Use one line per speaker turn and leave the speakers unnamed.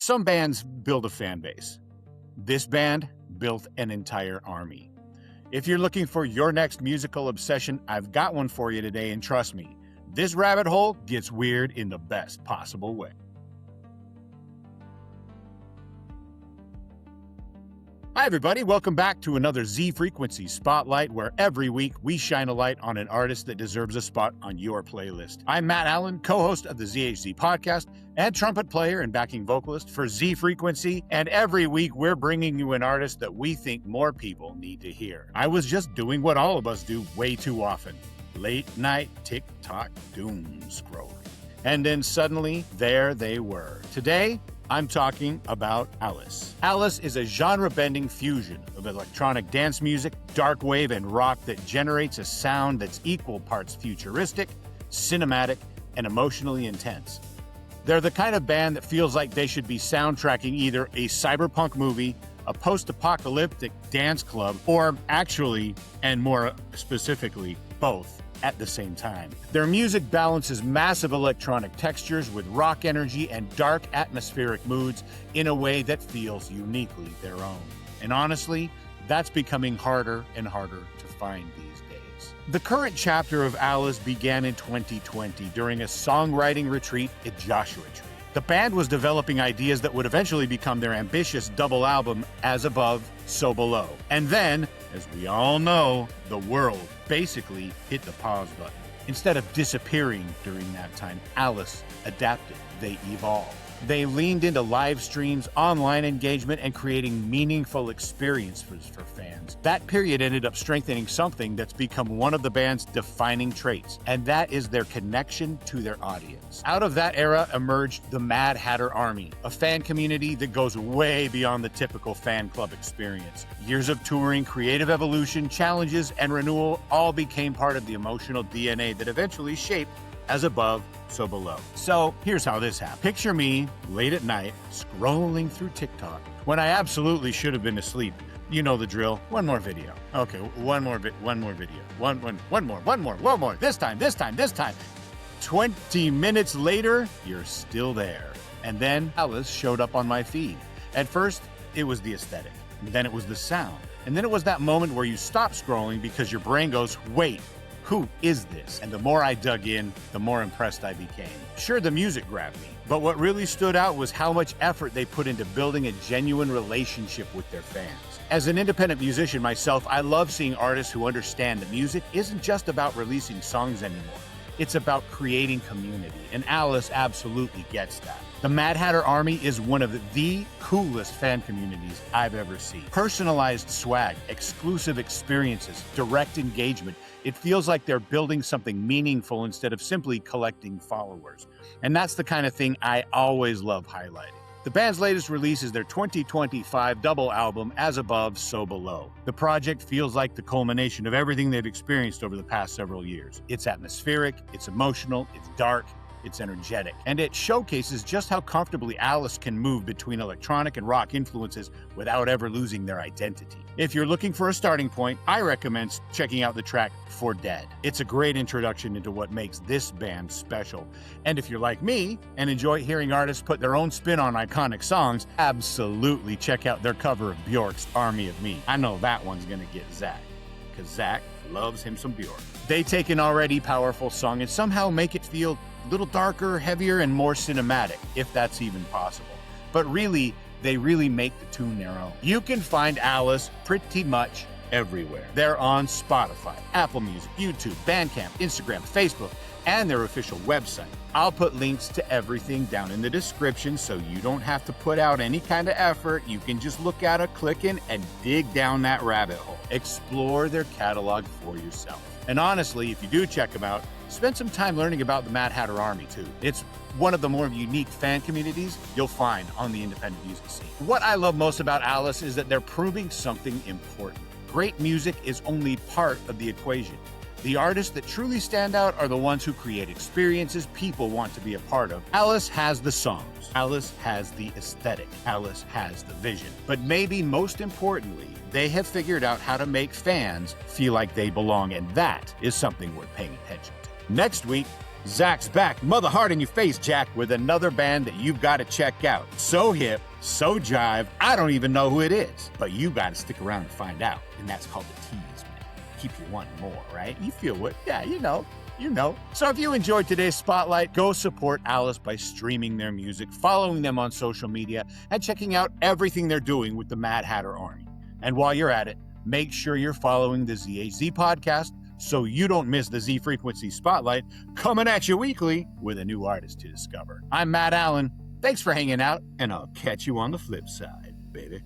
Some bands build a fan base. This band built an entire army. If you're looking for your next musical obsession, I've got one for you today, and trust me, this rabbit hole gets weird in the best possible way. Hi everybody, welcome back to another Z Frequency Spotlight, where every week we shine a light on an artist that deserves a spot on your playlist. I'm Matt Allen, co-host of the ZHZ podcast and trumpet player and backing vocalist for Z Frequency, and every week we're bringing you an artist that we think more people need to hear. I was just doing what all of us do way too often. Late night TikTok doom scrolling. And then suddenly, there they were. Today, I'm talking about Alice. Alice is a genre-bending fusion of electronic dance music, dark wave, and rock that generates a sound that's equal parts futuristic, cinematic, and emotionally intense. They're the kind of band that feels like they should be soundtracking either a cyberpunk movie, a post-apocalyptic dance club, or actually, and more specifically, both at the same time. Their music balances massive electronic textures with rock energy and dark atmospheric moods in a way that feels uniquely their own. And honestly, that's becoming harder and harder to find these days. The current chapter of Alice began in 2020 during a songwriting retreat at Joshua Tree. The band was developing ideas that would eventually become their ambitious double album, As Above, So Below. And then, as we all know, the world basically hit the pause button. Instead of disappearing during that time, Alice adapted. They evolved. They leaned into live streams, online engagement, and creating meaningful experiences for fans. That period ended up strengthening something that's become one of the band's defining traits, and that is their connection to their audience. Out of that era emerged the Mad Hatter Army, a fan community that goes way beyond the typical fan club experience. Years of touring, creative evolution, challenges, and renewal all became part of the emotional DNA that eventually shaped As Above, So Below. So here's how this happened. Picture me late at night scrolling through TikTok when I absolutely should have been asleep. You know the drill. One more video. Okay, one more video. One more. This time. 20 minutes later, you're still there. And then Alice showed up on my feed. At first, it was the aesthetic. Then it was the sound. And then it was that moment where you stop scrolling because your brain goes, wait, who is this? And the more I dug in, the more impressed I became. Sure, the music grabbed me, but what really stood out was how much effort they put into building a genuine relationship with their fans. As an independent musician myself, I love seeing artists who understand that music isn't just about releasing songs anymore. It's about creating community, and Alice absolutely gets that. The Mad Hatter Army is one of the coolest fan communities I've ever seen. Personalized swag, exclusive experiences, direct engagement. It feels like they're building something meaningful instead of simply collecting followers. And that's the kind of thing I always love highlighting. The band's latest release is their 2025 double album, As Above, So Below. The project feels like the culmination of everything they've experienced over the past several years. It's atmospheric, it's emotional, it's dark, it's energetic, and it showcases just how comfortably Alice can move between electronic and rock influences without ever losing their identity. If you're looking for a starting point, I recommend checking out the track For Dead. It's a great introduction into what makes this band special. And if you're like me and enjoy hearing artists put their own spin on iconic songs, absolutely check out their cover of Bjork's Army of Me. I know that one's gonna get Zach, because Zach loves him some Bjork. They take an already powerful song and somehow make it feel a little darker, heavier, and more cinematic, if that's even possible. But really, they really make the tune their own. You can find Alice pretty much everywhere. They're on Spotify, Apple Music, YouTube, Bandcamp, Instagram, Facebook, and their official website. I'll put links to everything down in the description so you don't have to put out any kind of effort. You can just look at it, click in, and dig down that rabbit hole. Explore their catalog for yourself. And honestly, if you do check them out, spend some time learning about the Mad Hatter Army too. It's one of the more unique fan communities you'll find on the independent music scene. What I love most about Alice is that they're proving something important. Great music is only part of the equation. The artists that truly stand out are the ones who create experiences people want to be a part of. Alice has the songs. Alice has the aesthetic. Alice has the vision. But maybe most importantly, they have figured out how to make fans feel like they belong, and that is something worth paying attention to. Next week, Zach's back, mother heart in your face, Jack, with another band that you've got to check out. So hip, so jive, I don't even know who it is. But you got to stick around to find out. And that's called the tease, man. Keep you wanting more, right? You feel what? Yeah, you know. So if you enjoyed today's Spotlight, go support Alice by streaming their music, following them on social media, and checking out everything they're doing with the Mad Hatter Army. And while you're at it, make sure you're following the ZHZ podcast so you don't miss the Z Frequency Spotlight coming at you weekly with a new artist to discover. I'm Matt Allen. Thanks for hanging out, and I'll catch you on the flip side, baby.